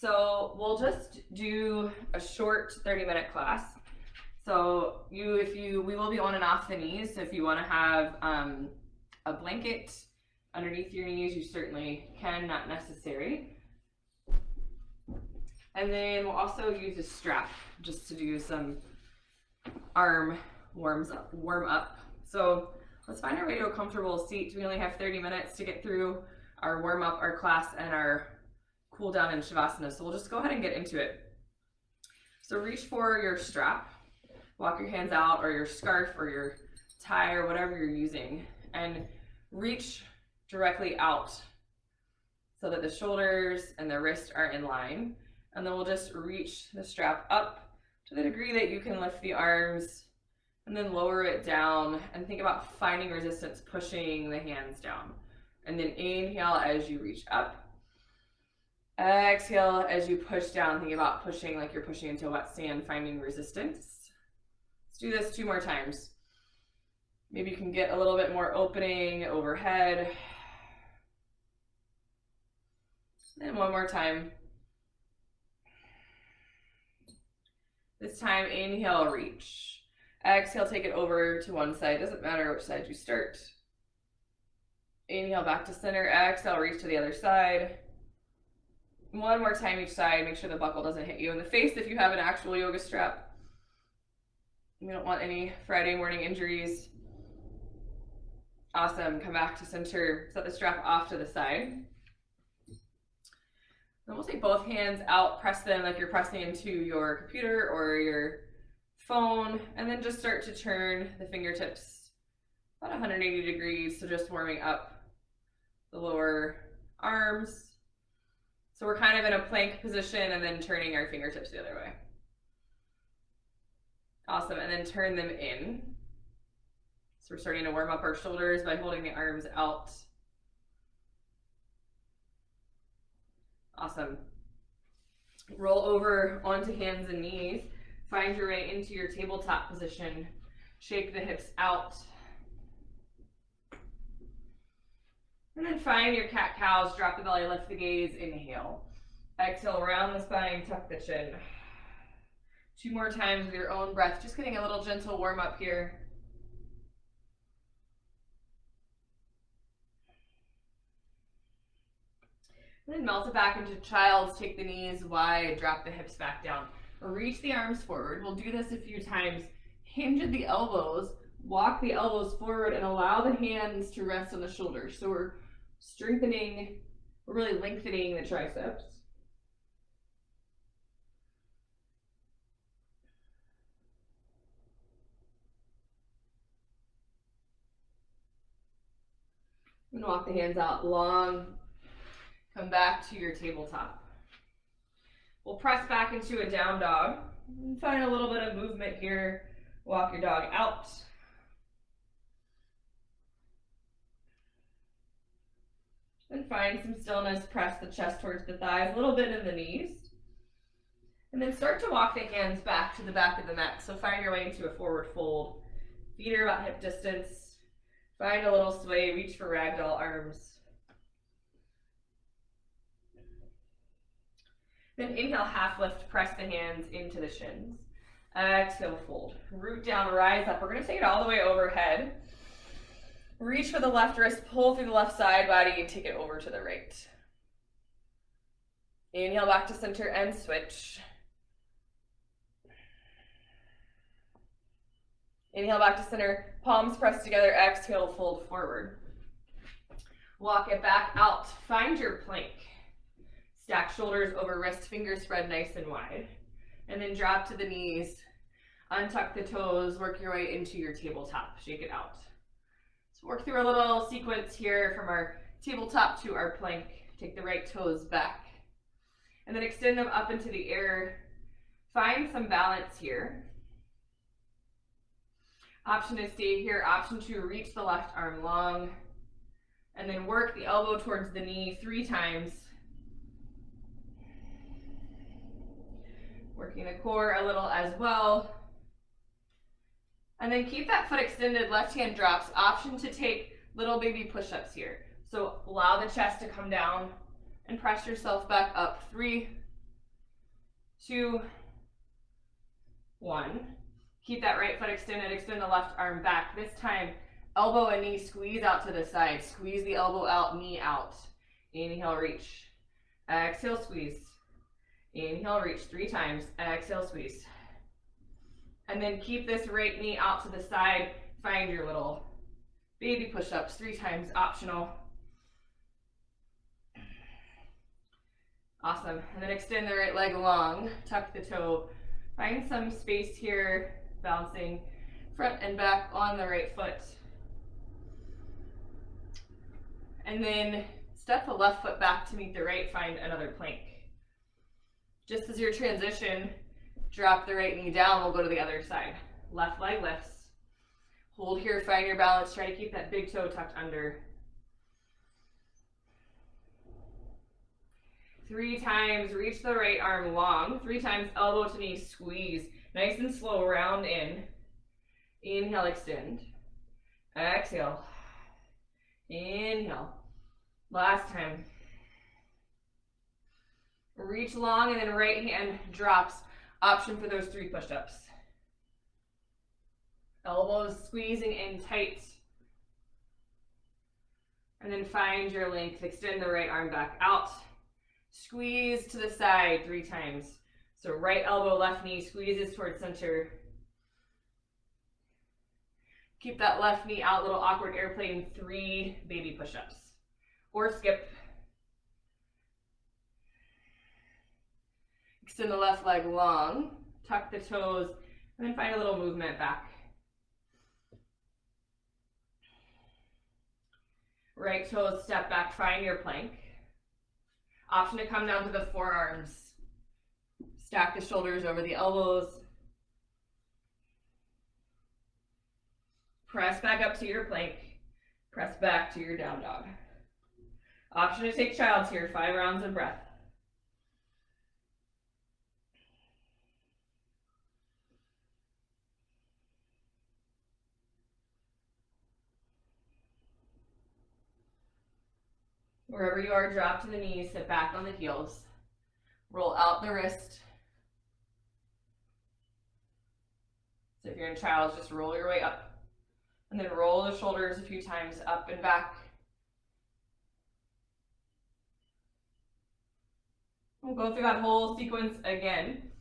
So we'll just do a short 30-minute class. So we will be on and off the knees. So if you want to have a blanket underneath your knees, you certainly can, not necessary. And then we'll also use a strap just to do some arm warm up. So let's find our way to a comfortable seat. We only have 30 minutes to get through our warm up, our class, and our cool down in Shavasana. So we'll just go ahead and get into it. So reach for your strap, walk your hands out, or your scarf or your tie or whatever you're using, and reach directly out so that the shoulders and the wrist are in line. And then we'll just reach the strap up to the degree that you can lift the arms, and then lower it down and think about finding resistance, pushing the hands down. And then inhale as you reach up. Exhale as you push down, thinking about pushing like you're pushing into wet sand, finding resistance. Let's do this 2 more times. Maybe you can get a little bit more opening overhead. And 1 more time. This time, inhale, reach. Exhale, take it over to one side. Doesn't matter which side you start. Inhale, back to center. Exhale, reach to the other side. 1 more time each side. Make sure the buckle doesn't hit you in the face if you have an actual yoga strap. We don't want any Friday morning injuries. Awesome. Come back to center. Set the strap off to the side. Then we'll take both hands out, press them like you're pressing into your computer or your phone, and then just start to turn the fingertips about 180 degrees, so just warming up the lower arms. So we're kind of in a plank position and then turning our fingertips the other way. Awesome, and then turn them in. So we're starting to warm up our shoulders by holding the arms out. Awesome. Roll over onto hands and knees. Find your way into your tabletop position. Shake the hips out. And then find your cat-cows. Drop the belly, lift the gaze, inhale. Exhale, round the spine, tuck the chin. 2 more times with your own breath. Just getting a little gentle warm up here. And then melt it back into child's. Take the knees wide, drop the hips back down. Reach the arms forward. We'll do this a few times. Hinge at the elbows. Walk the elbows forward and allow the hands to rest on the shoulders. So we're strengthening, we're really lengthening the triceps. And walk the hands out long. Come back to your tabletop. We'll press back into a down dog. Find a little bit of movement here. Walk your dog out. And find some stillness. Press the chest towards the thighs, a little bit in the knees. And then start to walk the hands back to the back of the mat. So find your way into a forward fold. Feet are about hip distance. Find a little sway. Reach for ragdoll arms. Then inhale, half lift, press the hands into the shins. Exhale, fold. Root down, rise up. We're going to take it all the way overhead. Reach for the left wrist, pull through the left side body, and take it over to the right. Inhale back to center and switch. Inhale back to center, palms pressed together, exhale, fold forward. Walk it back out, find your plank. Stack shoulders over wrist, fingers spread nice and wide. And then drop to the knees, untuck the toes, work your way into your tabletop, shake it out. So work through a little sequence here from our tabletop to our plank. Take the right toes back. And then extend them up into the air. Find some balance here. Option to stay here, option to reach the left arm long. And then work the elbow towards the knee 3 times. Working the core a little as well. And then keep that foot extended, left hand drops. Option to take little baby push-ups here. So allow the chest to come down and press yourself back up. 3, 2, 1. Keep that right foot extended, extend the left arm back. This time, elbow and knee squeeze out to the side. Squeeze the elbow out, knee out. Inhale, reach. Exhale, squeeze. Inhale, reach 3 times. Exhale, squeeze. And then keep this right knee out to the side. Find your little baby push-ups 3 times, optional. Awesome. And then extend the right leg long, tuck the toe. Find some space here, bouncing front and back on the right foot. And then step the left foot back to meet the right, find another plank. Just as your transition, drop the right knee down, we'll go to the other side. Left leg lifts. Hold here, find your balance, try to keep that big toe tucked under. 3 times, reach the right arm long. 3 times, elbow to knee, squeeze. Nice and slow, round in. Inhale, extend. Exhale. Inhale. Last time. Reach long and then right hand drops. Option for those 3 push-ups. Elbows squeezing in tight. And then find your length. Extend the right arm back out. Squeeze to the side 3 times. So right elbow, left knee squeezes towards center. Keep that left knee out, little awkward airplane, 3 baby push-ups. Or skip. Extend the left leg long, tuck the toes, and then find a little movement back. Right toes step back, find your plank. Option to come down to the forearms. Stack the shoulders over the elbows. Press back up to your plank. Press back to your down dog. Option to take child's here, 5 rounds of breath. Wherever you are, drop to the knees, sit back on the heels. Roll out the wrist. So if you're in child's, just roll your way up. And then roll the shoulders a few times up and back. We'll go through that whole sequence again.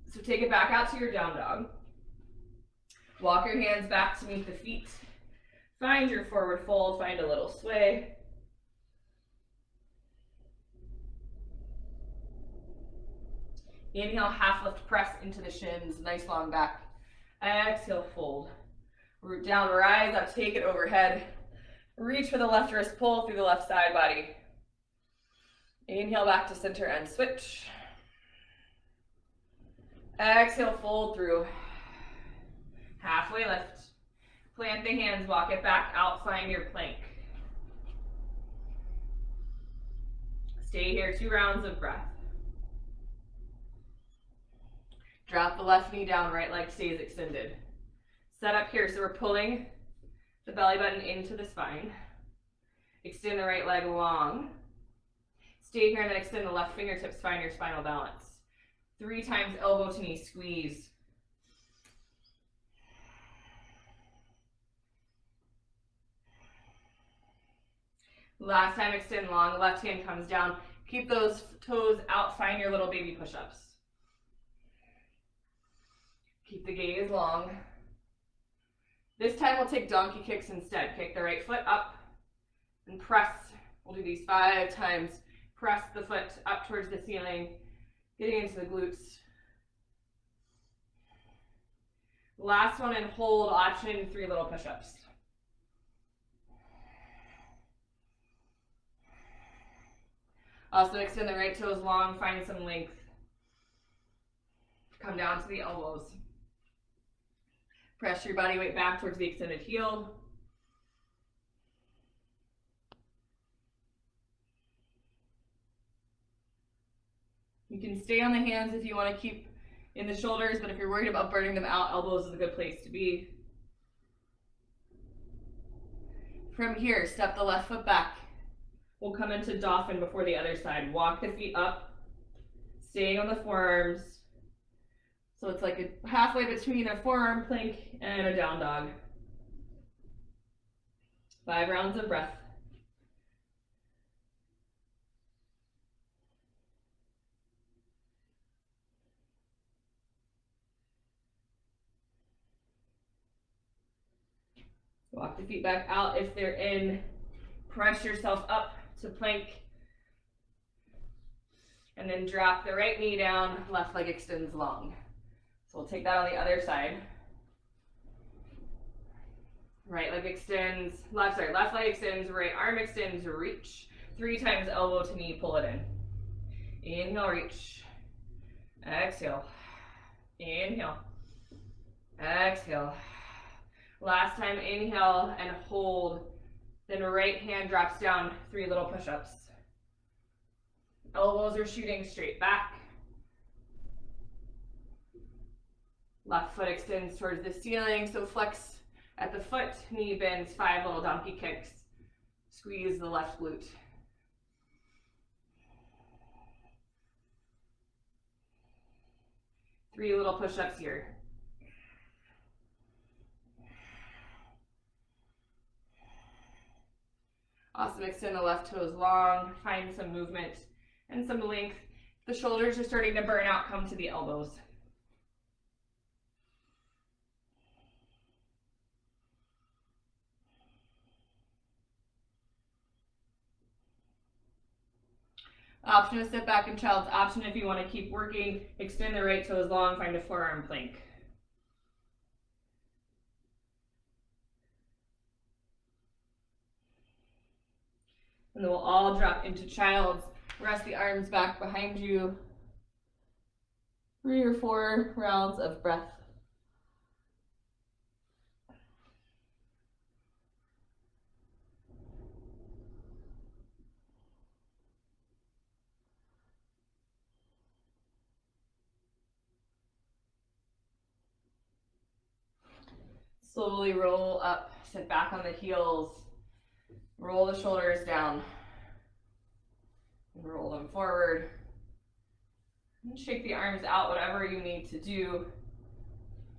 So take it back out to your down dog. Walk your hands back to meet the feet. Find your forward fold, find a little sway. Inhale, half lift press into the shins, nice long back. Exhale, fold. Root down, rise up, take it overhead. Reach for the left wrist, pull through the left side body. Inhale back to center and switch. Exhale, fold through. Halfway lift. Plant the hands, walk it back out, find your plank. Stay here, 2 rounds of breath. Drop the left knee down, right leg stays extended. Set up here, so we're pulling the belly button into the spine. Extend the right leg long. Stay here and then extend the left fingertips, find your spinal balance. 3 times elbow to knee, squeeze. Last time, extend long, left hand comes down. Keep those toes out, find your little baby push-ups. Keep the gaze long. This time we'll take donkey kicks instead. Kick the right foot up and press. We'll do these 5 times. Press the foot up towards the ceiling, getting into the glutes. Last one, and hold, option 3 little push-ups. Also extend the right toes long, find some length. Come down to the elbows. Press your body weight back towards the extended heel. You can stay on the hands if you want to keep in the shoulders, but if you're worried about burning them out, elbows is a good place to be. From here, step the left foot back. We'll come into dolphin before the other side. Walk the feet up. Staying on the forearms. So it's like a halfway between a forearm plank and a down dog. 5 rounds of breath. Walk the feet back out if they're in. Press yourself up to plank. And then drop the right knee down, left leg extends long. So we'll take that on the other side. Right leg extends, left leg extends, right arm extends, reach. 3 times elbow to knee, pull it in. Inhale, reach. Exhale. Inhale. Exhale. Last time, inhale and hold. Then right hand drops down, 3 little push-ups. Elbows are shooting straight back. Left foot extends towards the ceiling, so flex at the foot, knee bends, 5 little donkey kicks. Squeeze the left glute. Three little push-ups here. Awesome, extend the left toes long, find some movement and some length. The shoulders are starting to burn out, come to the elbows. Option to sit back in child's option if you want to keep working. Extend the right toes long, find a forearm plank. And then we'll all drop into child's. Rest the arms back behind you. 3 or 4 rounds of breath. Slowly roll up, sit back on the heels, roll the shoulders down, roll them forward, and shake the arms out, whatever you need to do.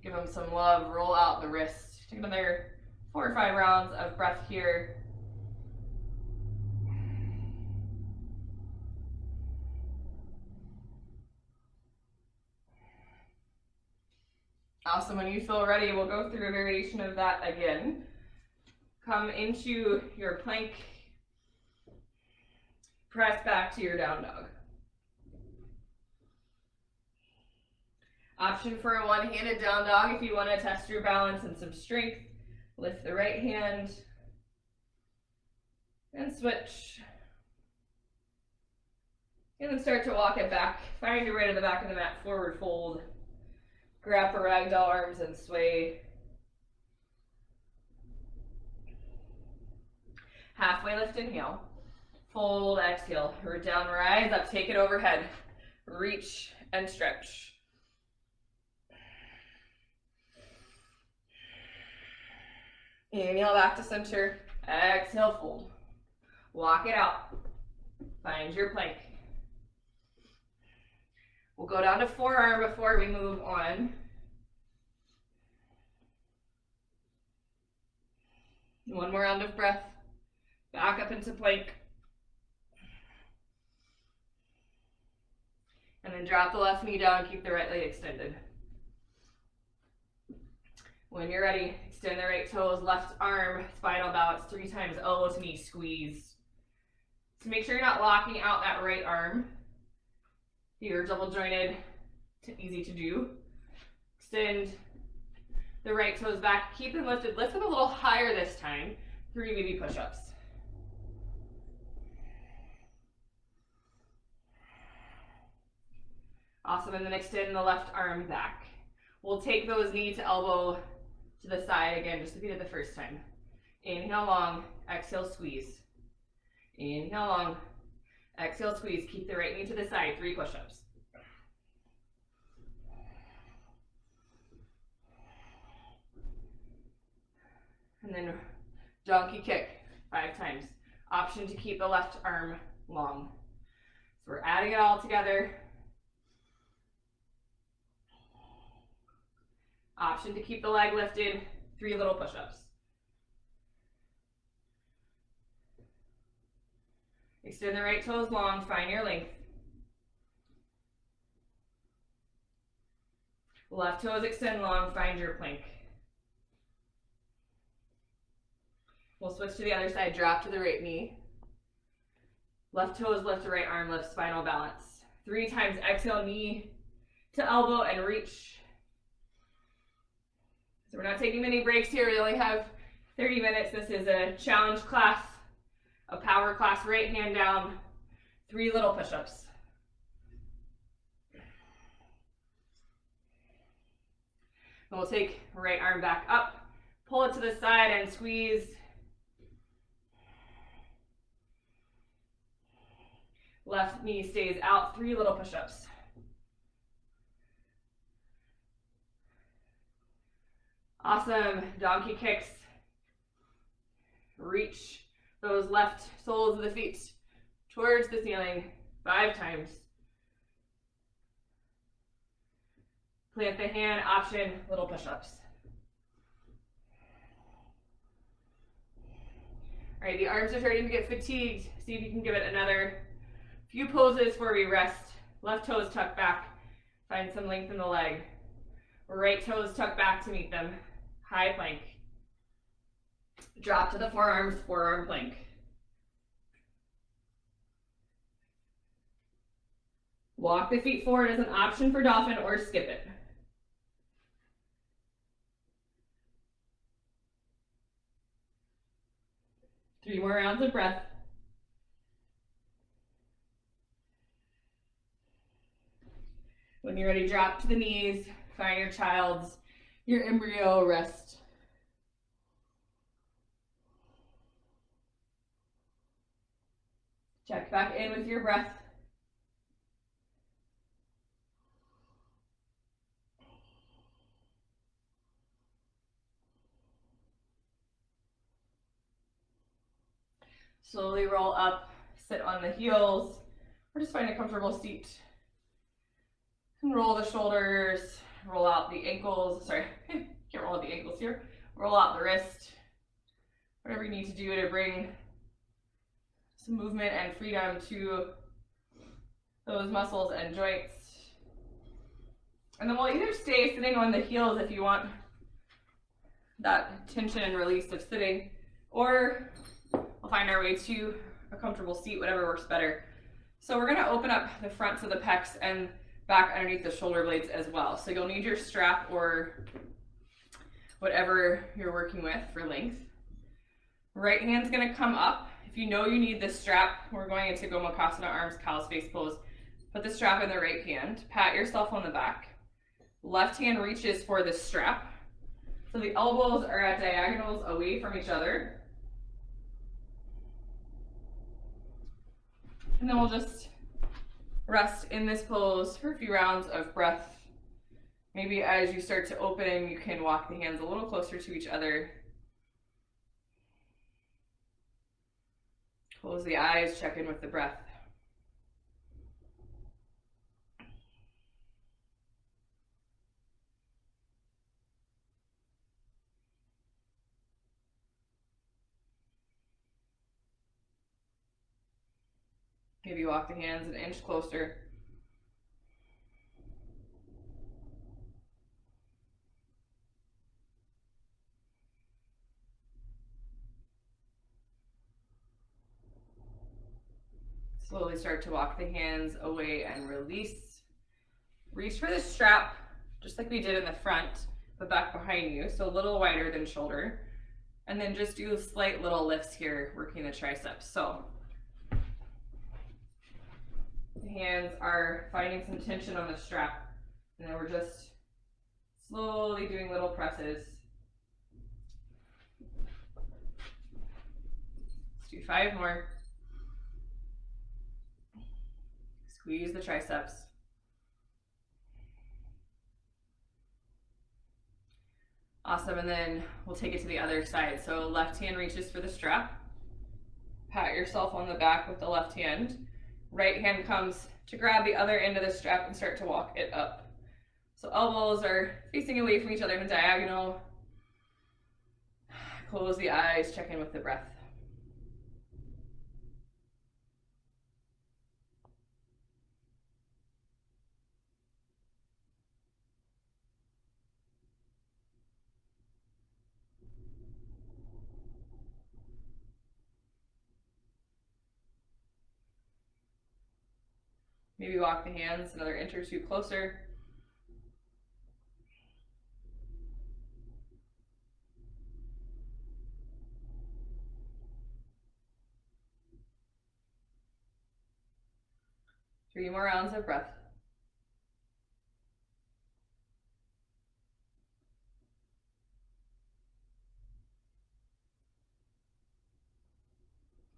Give them some love, roll out the wrist. Take another 4 or 5 rounds of breath here. Awesome, when you feel ready, we'll go through a variation of that again. Come into your plank. Press back to your down dog. Option for a one-handed down dog if you want to test your balance and some strength. Lift the right hand and switch. And then start to walk it back. Find your way to the back of the mat, forward fold. Grab for ragdoll arms and sway. Halfway lift, inhale. Fold, exhale. Root down, rise up, take it overhead. Reach and stretch. Inhale back to center. Exhale, fold. Walk it out. Find your plank. We'll go down to forearm before we move on. One more round of breath. Back up into plank. And then drop the left knee down, keep the right leg extended. When you're ready, extend the right toes, left arm, spinal balance, 3 times, elbow to knee, squeeze. So make sure you're not locking out that right arm. You're double jointed, easy to do. Extend the right toes back, keep them lifted. Lift them a little higher this time. 3 baby push-ups. Awesome, and then extend the left arm back. We'll take those knee to elbow to the side again, just like we did the first time. Inhale long, exhale, squeeze. Inhale long, exhale, squeeze. Keep the right knee to the side, 3 push-ups. And then donkey kick 5 times. Option to keep the left arm long. So we're adding it all together. Option to keep the leg lifted, 3 little push-ups. Extend the right toes long, find your length. Left toes extend long, find your plank. We'll switch to the other side, drop to the right knee. Left toes lift the right arm, lift spinal balance. 3 times, exhale, knee to elbow and reach. So we're not taking many breaks here. We only have 30 minutes. This is a challenge class, a power class. Right hand down, 3 little push-ups. And we'll take right arm back up, pull it to the side and squeeze. Left knee stays out, 3 little push-ups. Awesome, donkey kicks. Reach those left soles of the feet towards the ceiling 5 times. Plant the hand, option, little push-ups. All right, the arms are starting to get fatigued. See if you can give it another few poses before we rest. Left toes tuck back. Find some length in the leg. Right toes tuck back to meet them. High plank. Drop to the forearms, forearm plank. Walk the feet forward as an option for dolphin or skip it. Three more rounds of breath. When you're ready, drop to the knees, find your child's, your embryo, rest. Check back in with your breath. Slowly roll up, sit on the heels, or just find a comfortable seat. And roll the shoulders, roll out the ankles, sorry, can't roll out the ankles here. Roll out the wrist. Whatever you need to do to bring some movement and freedom to those muscles and joints. And then we'll either stay sitting on the heels if you want that tension and release of sitting, or we'll find our way to a comfortable seat, whatever works better. So we're gonna open up the fronts of the pecs and back underneath the shoulder blades as well. So you'll need your strap or whatever you're working with for length. Right hand's gonna come up. If you know you need this strap, we're going into Gomukhasana arms, cow's face pose. Put the strap in the right hand, pat yourself on the back. Left hand reaches for the strap. So the elbows are at diagonals away from each other. And then we'll just rest in this pose for a few rounds of breath. Maybe as you start to open, you can walk the hands a little closer to each other. Close the eyes, check in with the breath. Maybe walk the hands an inch closer. Slowly start to walk the hands away and release. Reach for the strap, just like we did in the front, but back behind you, so a little wider than shoulder. And then just do slight little lifts here, working the triceps. So the hands are finding some tension on the strap, and then we're just slowly doing little presses. Let's do 5 more. Squeeze the triceps. Awesome, and then we'll take it to the other side. So left hand reaches for the strap. Pat yourself on the back with the left hand. Right hand comes to grab the other end of the strap and start to walk it up. So elbows are facing away from each other in a diagonal. Close the eyes, check in with the breath. Maybe walk the hands another inch or two closer. Three more rounds of breath.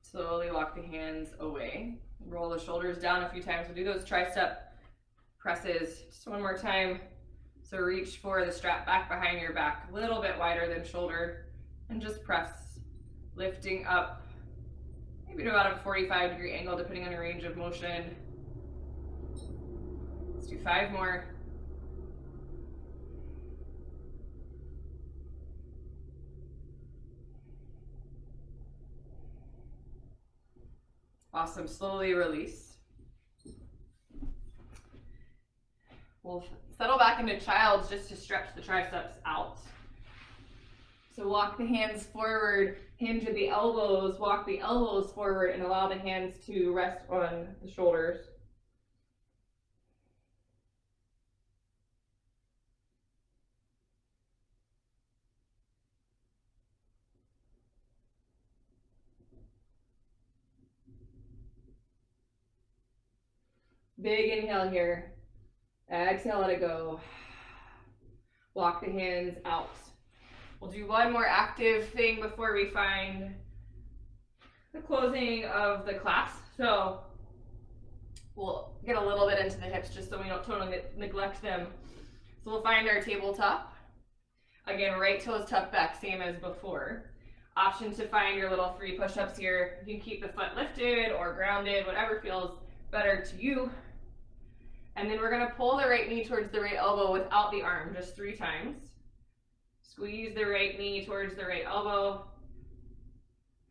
Slowly walk the hands away. Roll the shoulders down a few times. We'll do those tri-step presses just one more time. So reach for the strap back behind your back, a little bit wider than shoulder, and just press, lifting up, maybe to about a 45-degree angle depending on your range of motion. Let's do 5 more. Awesome, slowly release. We'll settle back into child's just to stretch the triceps out. So walk the hands forward, hinge at the elbows, walk the elbows forward and allow the hands to rest on the shoulders. Big inhale here. Exhale, let it go. Walk the hands out. We'll do one more active thing before we find the closing of the class. So we'll get a little bit into the hips just so we don't totally neglect them. So we'll find our tabletop. Again, right toes tucked back, same as before. Option to find your little 3 push-ups here. You can keep the foot lifted or grounded, whatever feels better to you. And then we're gonna pull the right knee towards the right elbow without the arm, just 3 times. Squeeze the right knee towards the right elbow.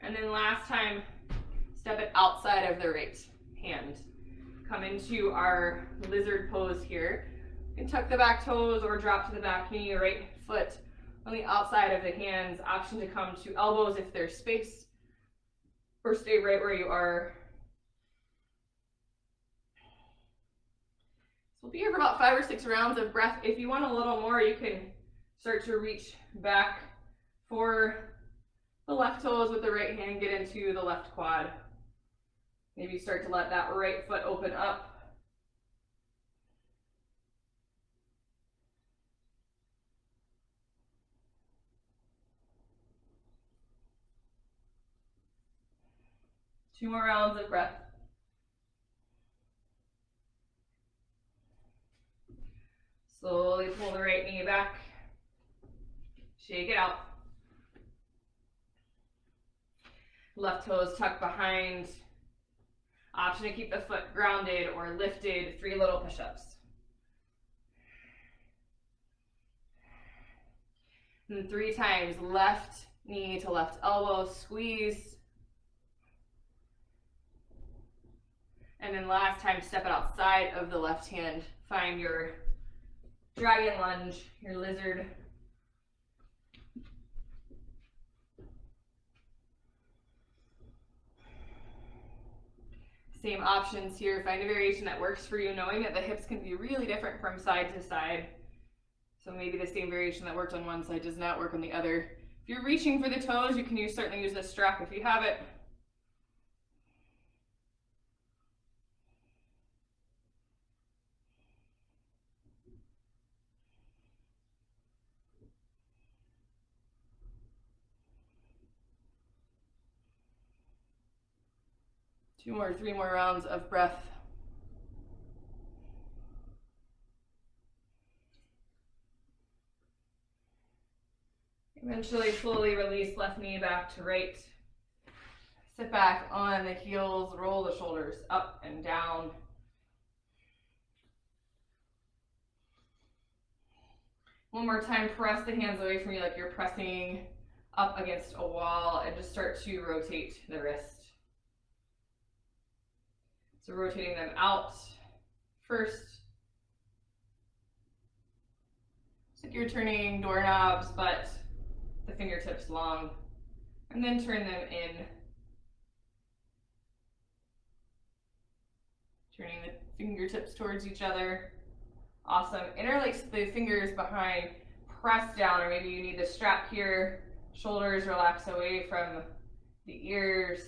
And then last time, step it outside of the right hand. Come into our lizard pose here. You can tuck the back toes or drop to the back knee, right foot on the outside of the hands. Option to come to elbows if there's space, or stay right where you are. So we'll be here for about 5 or 6 rounds of breath. If you want a little more, you can start to reach back for the left toes with the right hand, get into the left quad. Maybe start to let that right foot open up. Two more rounds of breath. Slowly pull the right knee back. Shake it out. Left toes tucked behind. Option to keep the foot grounded or lifted. 3 little push-ups. And 3 times, left knee to left elbow, squeeze. And then last time, step it outside of the left hand. Find your dragon lunge, your lizard. Same options here. Find a variation that works for you, knowing that the hips can be really different from side to side. So maybe the same variation that worked on one side does not work on the other. If you're reaching for the toes, you can certainly use the strap if you have it. Two more, 3 more rounds of breath. Eventually slowly release left knee back to right. Sit back on the heels, roll the shoulders up and down. One more time, press the hands away from you like you're pressing up against a wall, and just start to rotate the wrist. So rotating them out first. It's like you're turning doorknobs, but the fingertips long. And then turn them in. Turning the fingertips towards each other. Awesome. Interlace the fingers behind, press down, or maybe you need the strap here. Shoulders relax away from the ears.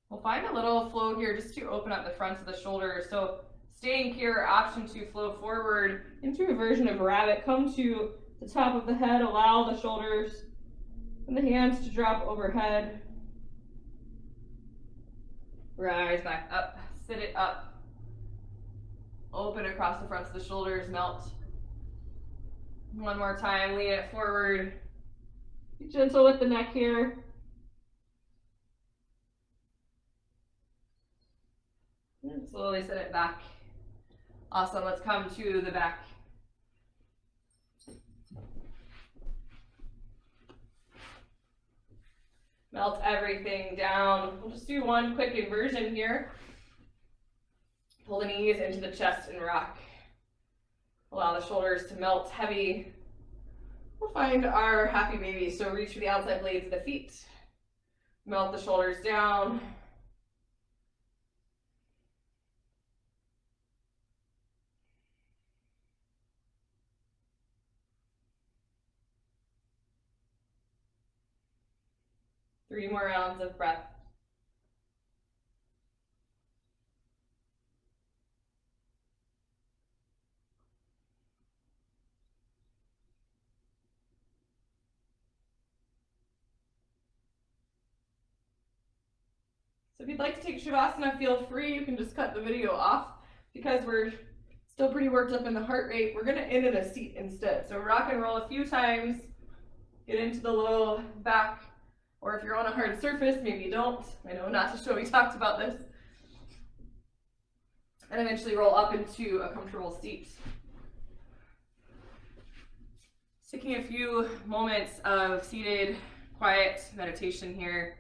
We'll find a little flow here just to open up the fronts of the shoulders. So staying here, option to flow forward into a version of rabbit. Come to the top of the head, allow the shoulders and the hands to drop overhead. Rise back up, sit it up. Open across the fronts of the shoulders, melt. One more time, lean it forward. Be gentle with the neck here. And slowly set it back. Awesome, let's come to the back. Melt everything down. We'll just do one quick inversion here. Pull the knees into the chest and rock. Allow the shoulders to melt heavy. We'll find our happy baby. So reach for the outside blades of the feet. Melt the shoulders down. Three more rounds of breath. So if you'd like to take Shavasana, feel free. You can just cut the video off because we're still pretty worked up in the heart rate. We're gonna end in a seat instead. So rock and roll a few times, get into the low back, or if you're on a hard surface, maybe you don't. I know not to show we talked about this. And eventually roll up into a comfortable seat. Taking a few moments of seated, quiet meditation here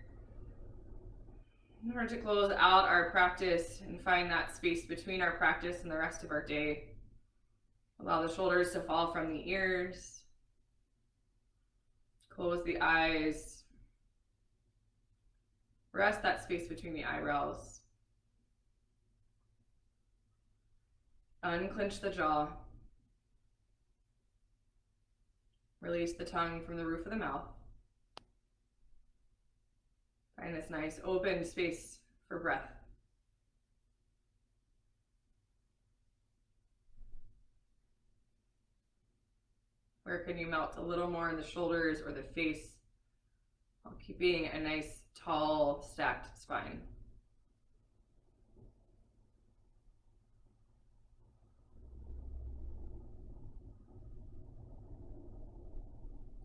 in order to close out our practice and find that space between our practice and the rest of our day. Allow the shoulders to fall from the ears. Close the eyes. Rest that space between the eyebrows. Unclench the jaw. Release the tongue from the roof of the mouth. Find this nice open space for breath. Where can you melt a little more in the shoulders or the face while keeping a nice, tall, stacked spine?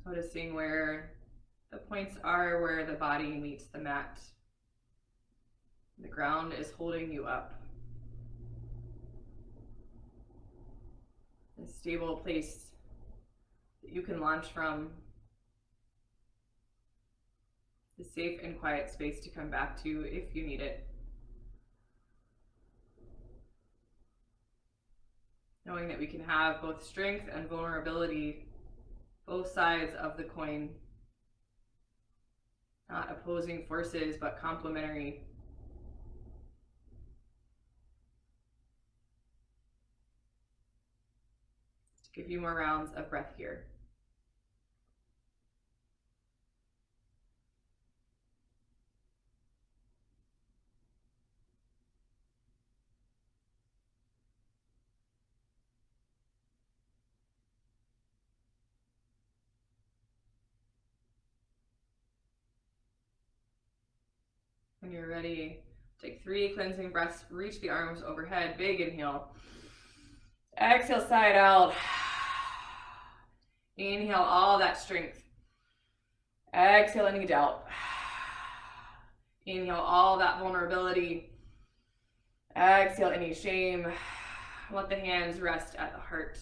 Noticing where the points are, where the body meets the mat. The ground is holding you up. A stable place that you can launch from. The safe and quiet space to come back to if you need it. Knowing that we can have both strength and vulnerability, both sides of the coin. Not opposing forces, but complementary. Just give you more rounds of breath here. When you're ready, take 3 cleansing breaths, reach the arms overhead, big inhale. Exhale, side out. Inhale all that strength. Exhale any doubt. Inhale all that vulnerability. Exhale any shame. Let the hands rest at the heart.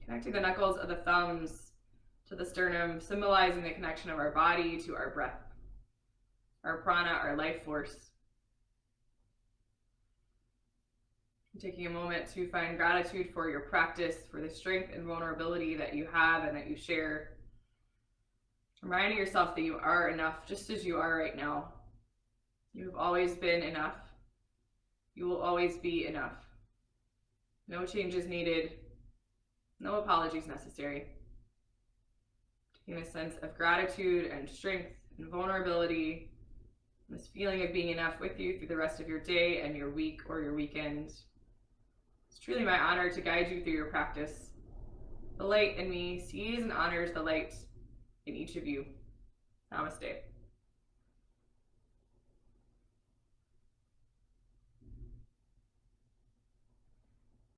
Connecting the knuckles of the thumbs to the sternum, symbolizing the connection of our body to our breath, our prana, our life force. Taking a moment to find gratitude for your practice, for the strength and vulnerability that you have and that you share. Reminding yourself that you are enough just as you are right now. You have always been enough. You will always be enough. No changes needed. No apologies necessary. Taking a sense of gratitude and strength and vulnerability, and this feeling of being enough with you through the rest of your day and your week or your weekend. It's truly my honor to guide you through your practice. The light in me sees and honors the light in each of you. Namaste.